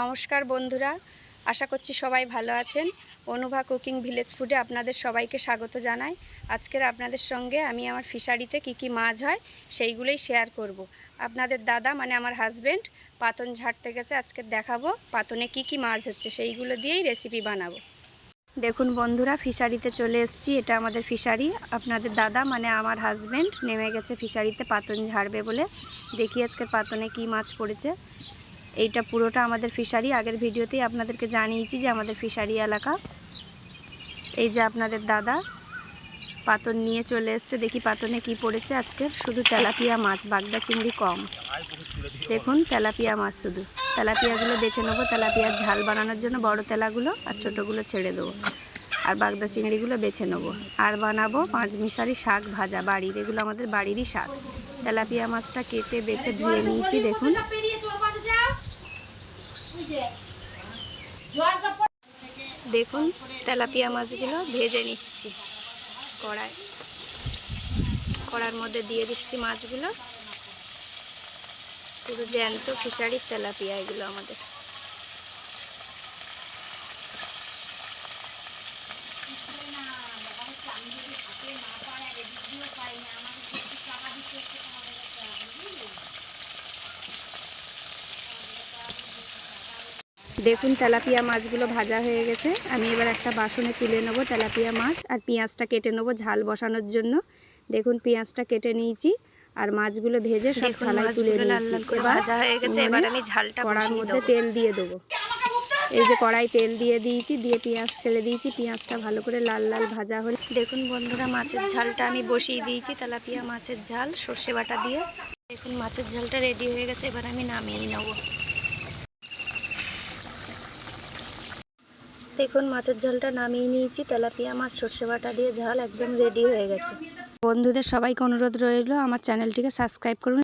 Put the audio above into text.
নমস্কার বন্ধুরা, আশা করছি সবাই ভালো আছেন। অনুভা কুকিং ভিলেজ ফুডে আপনাদের সবাইকে স্বাগত জানাই। আজকের আপনাদের সঙ্গে আমি আমার ফিশারিতে কি মাছ হয় সেইগুলোই শেয়ার করব। আপনাদের দাদা মানে আমার হাজব্যান্ড পাতন ঝাড়তে গেছে, আজকে দেখাবো পাতনে কি মাছ হচ্ছে, সেইগুলো দিয়েই রেসিপি বানাবো। দেখুন বন্ধুরা, ফিশারিতে চলে এসেছি। এটা আমাদের ফিশারি। আপনাদের দাদা মানে আমার হাজব্যান্ড নেমে গেছে ফিশারিতে পাতন ঝাড়বে বলে। দেখি আজকের পাতনে কি মাছ পড়েছে। এইটা পুরোটা আমাদের ফিশারি। আগের ভিডিওতেই আপনাদেরকে জানিয়েছি যে আমাদের ফিশারি এলাকা। এই যে আপনাদের দাদা পাতন নিয়ে চলে এসছে। দেখি পাতনে কি পড়েছে আজকের। শুধু তেলাপিয়া মাছ, বাগদা চিংড়ি কম। দেখুন তেলাপিয়া মাছ, শুধু তেলাপিয়াগুলো বেছে নেবো তেলাপিয়ার ঝাল বানানোর জন্য। বড় তেলাগুলো আর ছোটোগুলো ছেড়ে দেবো, আর বাগদা চিংড়িগুলো বেছে নেবো। আর বানাবো পাঁচমিশালি শাক ভাজা, বাড়ির, এগুলো আমাদের বাড়িরই শাক। তেলাপিয়া মাছটা কেটে বেছে ধুয়ে নিয়েছি। দেখুন দেখুন তেলাপিয়া মাছগুলো ভেজে নিচ্ছি কড়ার মধ্যে দিয়ে দিচ্ছি মাছগুলো। পুরো জ্যান্ত ফিশারির তেলাপিয়া এগুলো আমাদের। দেখুন তেলাপিয়া মাছগুলো ভাজা হয়ে গেছে। আমি এবার একটা বাসনে তুলে নেব তেলাপিয়া মাছ, আর পেঁয়াজটা কেটে নেব ঝাল বসানোর জন্য। দেখুন পেঁয়াজটা কেটে নিয়েছি আর মাছগুলো ভেজে সব থালায় তুলে নিয়েছি। ভাজা হয়ে গেছে, এবার আমি ঝালটা কড়ার মধ্যে তেল দিয়ে দেবো। এই যে কড়াই তেল দিয়ে দিয়েছি, দিয়ে পেঁয়াজ ছেড়ে দিয়েছি। পেঁয়াজটা ভালো করে লাল লাল ভাজা হলে দেখুন বন্ধুরা, মাছের ঝালটা আমি বসিয়ে দিয়েছি। তেলাপিয়া মাছের ঝাল সর্ষে বাটা দিয়ে। দেখুন মাছের ঝালটা রেডি হয়ে গেছে, এবার আমি নামিয়ে নেব। দেখুন মাছের ঝালটা নামিয়ে নিয়েছি। তেলাপিয়া মাছ সর্ষে বাটা দিয়ে ঝাল একদম রেডি হয়ে গেছে। বন্ধুদের সবাইকে অনুরোধ রইল আমার চ্যানেলটিকে সাবস্ক্রাইব করুন।